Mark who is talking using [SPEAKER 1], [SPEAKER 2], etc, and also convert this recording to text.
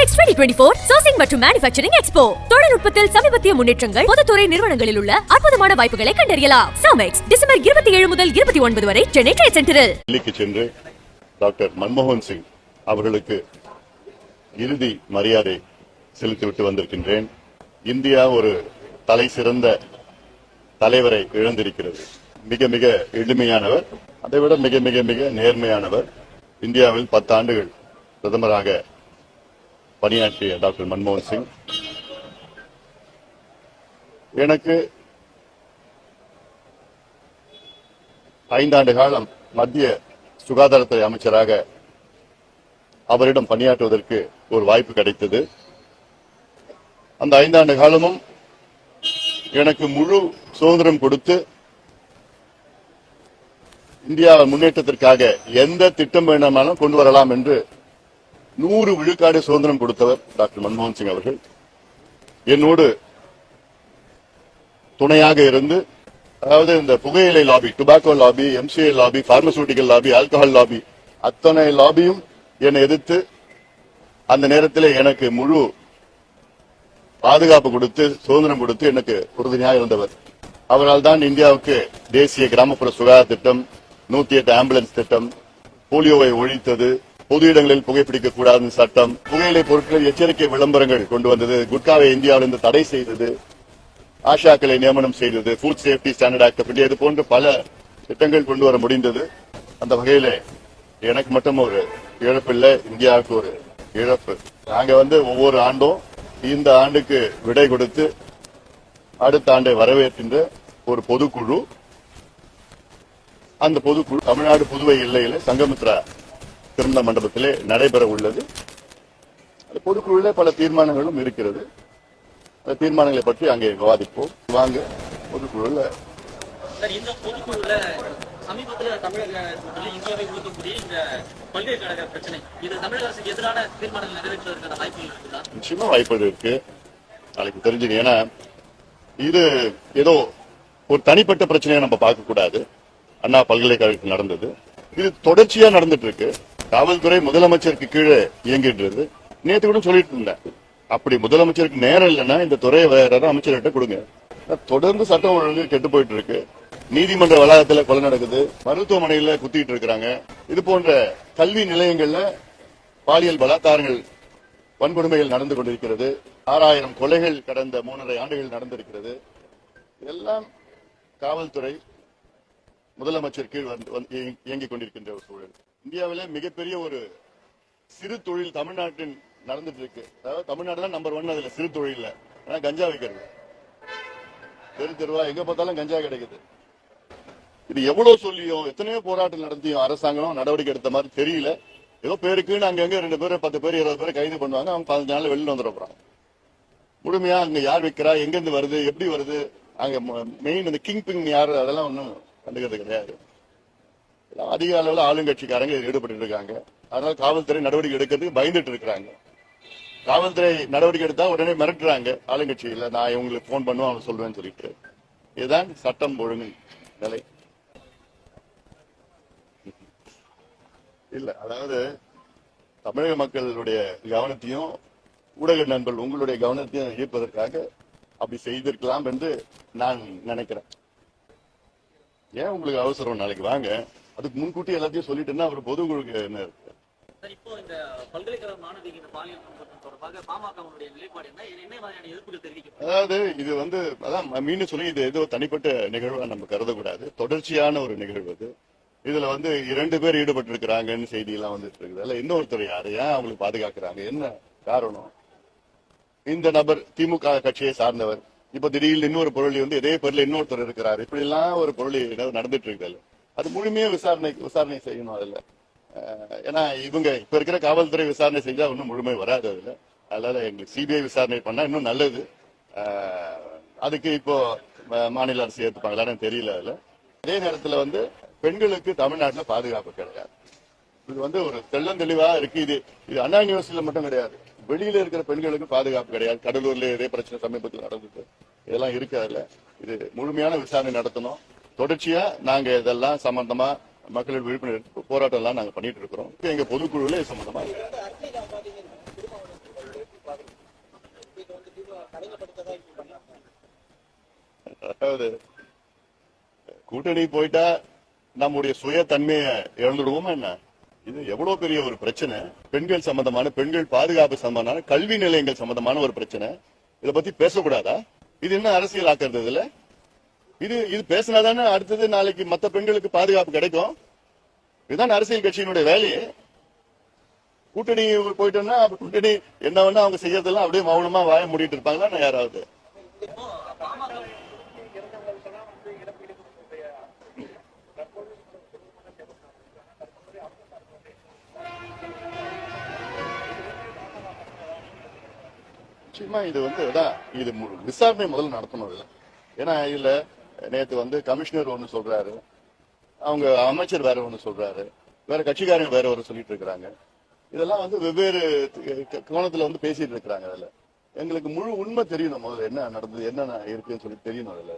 [SPEAKER 1] Samex 2024 Sourcing மற்றும் Manufacturing Expo. தொழில்நுட்பத்தில் சமீபத்திய முன்னேற்றங்கள் பொதுத்துறை நிறுவனங்களில் உள்ள அற்புதமான வாய்ப்புகளை கண்டறியலாம். Samex டிசம்பர் 27 முதல் 29 வரை சென்னை ட்ரேட் சென்டரில்.
[SPEAKER 2] டெல்லிக்கு சென்று டாக்டர் மன்மோகன் சிங் அவர்களுக்கு இறுதி மரியாதை செலுத்திவிட்டு வந்திருக்கின்றேன். இந்தியா ஒரு தலை சிறந்த தலைவரை இழந்திருக்கிறது. மிக மிக எளிமையானவர், அதைவிட மிக மிக மிக நேர்மையானவர். இந்தியாவில் 10 ஆண்டுகள் பிரதமராக பணியாற்றிய டாக்டர் மன்மோகன் சிங் எனக்கு 5 ஆண்டு காலம் மத்திய சுகாதாரத்துறை அமைச்சராக அவரிடம் பணியாற்றுவதற்கு ஒரு வாய்ப்பு கிடைத்தது. அந்த 5 ஆண்டு காலமும் எனக்கு முழு சுதந்திரம் கொடுத்து இந்தியா முன்னேற்றத்திற்காக எந்த திட்டம் வேண்டுமானாலும் கொண்டு வரலாம் என்று 100 விழுக்காடு சுதந்திரம் கொடுத்தவர் டாக்டர் மன்மோகன் சிங் அவர்கள். என்னோடு துணையாக இருந்து, அதாவது இந்த புகையிலை lobby, tobacco lobby, MCI lobby, pharmaceutical lobby, alcohol lobby, அத்தனை லாபியும் என்னை எதிர்த்து அந்த நேரத்தில் எனக்கு முழு பாதுகாப்பு கொடுத்து சுதந்திரம் கொடுத்து எனக்கு உறுதுணையாக இருந்தவர். அவரால் தான் இந்தியாவுக்கு தேசிய கிராமப்புற சுகாதார திட்டம், 108 ஆம்புலன்ஸ் திட்டம், போலியோவை ஒழித்தது, பொது இடங்களில் புகைப்பிடிக்க கூடாது சட்டம், புகையிலை பொருட்கள் எச்சரிக்கை விளம்பரங்கள் கொண்டு வந்தது, குட்காவை இந்தியாவிலிருந்து தடை செய்தது, ஆஷாக்களை நியமனம் செய்தது, food safety standard act of India, இது போன்ற பல திட்டங்கள் கொண்டு வர முடிந்தது. அந்த வகையில எனக்கு மட்டும் ஒரு இழப்பில்லை, இந்தியாவுக்கு ஒரு இழப்பு. நாங்க ஒவ்வொரு ஆண்டும் இந்த ஆண்டுக்கு விடை கொடுத்து அடுத்த ஆண்டை வரவேற்கின்ற ஒரு பொதுக்குழு, அந்த பொதுக்குழு தமிழ்நாடு புதுவை எல்லையில சங்கமித்ரா திருமண மண்டபத்திலே நடைபெற உள்ளது. அந்த பொதுக்குழுல பல தீர்மானங்களும் இருக்கிறது. அந்த தீர்மானங்களை பற்றி அங்கே விவாதிப்போம். வாங்க பொதுக்குழுல.
[SPEAKER 3] இந்த பொதுக்குழுல சமீபத்தில் தமிழக இந்தியாவை உழுக்கக்கூடிய இந்த பல்கலைக்கழக பிரச்சனை, இது தமிழக அரசுக்கு எதிரான தீர்மானங்கள் நிறைவேற்றுவதற்கான வாய்ப்புகள் இருக்குதா?
[SPEAKER 2] நிச்சயமா வாய்ப்புகள் இருக்கு. நாளைக்கு தெரிஞ்சுங்க. ஏன்னா இது ஏதோ ஒரு தனிப்பட்ட பிரச்சனையை நம்ம பார்க்க கூடாது. அண்ணா பல்கலைக்கழகத்தில் நடந்தது, இது தொடர்ச்சியா நடந்துட்டு இருக்கு. காவல்துறை முதலமைச்சருக்கு கீழே இயங்கிட்டு. நேற்று கூட சொல்லிட்டு இருந்தேன், அப்படி முதலமைச்சருக்கு நேரம் இல்லைன்னா இந்த துறையை வேற அமைச்சர்கிட்ட கொடுங்க. தொடர்ந்து சட்டம் ஒழுங்கு கெட்டு போயிட்டு இருக்கு. நீதிமன்ற வளாகத்தில் கொலை நடக்குது, மருத்துவமனையில குத்திட்டு இருக்கிறாங்க. இது போன்ற கல்வி நிலையங்கள்ல பாலியல் பலாத்காரங்கள், வன்கொடுமைகள் நடந்து கொண்டிருக்கிறது. 6000 கொலைகள் கடந்த 3.5 ஆண்டுகள் நடந்திருக்கிறது. இதெல்லாம் காவல்துறை முதலமைச்சர் கீழ் இயங்கிக் கொண்டிருக்கின்ற ஒரு சூழல். இந்தியாவில மிகப்பெரிய ஒரு சிறு தொழில் தமிழ்நாட்டில் நடந்துட்டு இருக்கு. அதாவது தமிழ்நாடு தான் நம்பர் 1 அதுல சிறு தொழில். கஞ்சா வைக்கிறது, தெரு தெருவா எங்க பார்த்தாலும் கஞ்சா கிடைக்குது. இது எவ்வளவு சொல்லியும் எத்தனையோ போராட்டம் நடத்தியும் அரசாங்கம் நடவடிக்கை எடுத்த மாதிரி தெரியல. ஏதோ பேருக்குன்னு அங்கங்க 2 பேர் 10 பேர் 20 பேர் கைது பண்ணுவாங்க. அவங்க 15 நாள் வெளியில வந்துட போறாங்க. முழுமையா அங்க யார் வைக்கிறா, எங்கிருந்து வருது, எப்படி வருது, அங்க மெயின் இந்த கிங் பிங் யாரு, அதெல்லாம் ஒன்றும் கண்டுக்கிறது கிடையாது. அதிக அளவில் ஆளுங்கட்சிக்காரங்க ஈடுபட்டு இருக்காங்க. அதனால காவல்துறை நடவடிக்கை எடுக்கிறதுக்கு பயந்துட்டு இருக்கிறாங்க. காவல்துறை நடவடிக்கை எடுத்தா உடனே மிரட்டுறாங்க ஆளுங்கட்சியில. நான் இவங்களுக்கு போன் பண்ணுவேன், அவங்க சொல்றேன்னு சொல்லிட்டு. இதுதான் சட்டம் ஒழுங்கு நிலை. இல்ல, அதாவது தமிழக மக்களுடைய கவனத்தையும் ஊடக நண்பர்கள் உங்களுடைய கவனத்தையும் ஈர்ப்பதற்காக அப்படி செய்திருக்கலாம் என்று நான் நினைக்கிறேன். ஏன் உங்களுக்கு அவசரம்? நாளைக்கு வாங்க, அதுக்கு முன்கூட்டி எல்லாத்தையும் சொல்லிட்டுன்னா ஒரு பொதுக்குழுக்கு என்ன இருக்கு?
[SPEAKER 3] இப்போ இந்த பல்கலைக்கழக மாணவிகள் பாலியல் தொடர்பாக பாமகவுடைய நிலைப்பாடு என்ன மாதிரியான எதிர்ப்புகள் தெரிவிக்கும்?
[SPEAKER 2] அதாவது இது அதான் மீண்டும் சொல்லி, இது ஏதோ தனிப்பட்ட நிகழ்வா நம்ம கருதக்கூடாது. தொடர்ச்சியான ஒரு நிகழ்வு அது. இதுல 2 பேர் ஈடுபட்டு இருக்கிறாங்கன்னு செய்தி எல்லாம் வந்துட்டு இருக்குது. அதுல இன்னொருத்தர் யாரு, ஏன் அவங்களுக்கு பாதுகாக்கிறாங்க, என்ன காரணம்? இந்த நபர் திமுக கட்சியை சார்ந்தவர். இப்ப திடீர்னு இன்னொரு பொருளி இதே பேர்ல இன்னொருத்தர் இருக்கிறார். இப்படி எல்லாம் ஒரு பொருளி நடந்துட்டு இருக்குது. அது முழுமையா விசாரணை செய்யணும் அதுல. ஏன்னா இவங்க இப்ப இருக்கிற காவல்துறை விசாரணை செஞ்சா ஒன்னும் முழுமை வராது அதுல. அதனால எங்களுக்கு சிபிஐ விசாரணை பண்ணா இன்னும் நல்லது. அதுக்கு இப்போ மாநில அரசு ஏற்றுப்பாங்களான்னு தெரியல. அதுல அதே நேரத்துல பெண்களுக்கு தமிழ்நாட்டில் பாதுகாப்பு கிடையாது. இது ஒரு தெள்ளந்தெளிவா இருக்கு. இது அண்ணா யூனிவர்சிட்டியில மட்டும் கிடையாது, வெளியில இருக்கிற பெண்களுக்கு பாதுகாப்பு கிடையாது. கடலூர்ல இதே பிரச்சனை சமீபத்தில் நடந்தது. இதெல்லாம் இருக்கு. அதுல இது முழுமையான விசாரணை நடத்தணும். தொடர்ச்சியா நாங்க இதெல்லாம் சம்பந்தமா மக்கள் விழிப்புணர்வு போராட்டம் எல்லாம் நாங்க பண்ணிட்டு இருக்கிறோம். எங்க பொதுக்குழுல சம்பந்தமா அதாவது கூட்டணி போயிட்டா நம்முடைய சுய தன்மையை இழந்துடுவோமா என்ன? இது எவ்வளவு பெரிய ஒரு பிரச்சனை. பெண்கள் சம்பந்தமான, பெண்கள் பாதுகாப்பு சம்பந்தமான, கல்வி நிலையங்கள் சம்பந்தமான ஒரு பிரச்சனை. இத பத்தி பேசக்கூடாதா? இது என்ன அரசியல் ஆக்குறது? இதுல இது பேசினாதானே அடுத்தது நாளைக்கு மத்த பெண்களுக்கு பாதுகாப்பு கிடைக்கும். இதுதான் அரசியல் கட்சியினுடைய வேலையே. கூட்டணி போயிட்டோம்னா கூட்டணி என்ன வேணா அவங்க செய்யறதெல்லாம் அப்படியே மௌனமா வாய மூடிட்டு இருப்பாங்களா யாராவது? நிச்சயமா இது இது விசாரணை முதல்ல நடத்தணும். இல்ல ஏன்னா இல்ல நேத்து கமிஷனர் ஒண்ணு சொல்றாரு, அவங்க அமைச்சர் வேற ஒண்ணு சொல்றாரு, வேற கட்சிக்காரங்க வேற ஒரு சொல்லிட்டு இருக்காங்க. இதெல்லாம் வெவ்வேறு கோணத்துல பேசிட்டு இருக்கிறாங்க. அதுல எங்களுக்கு முழு உண்மை தெரியணும். முதல்ல என்ன நடந்தது, என்ன இருக்குன்னு சொல்லி தெரியணும். அதுல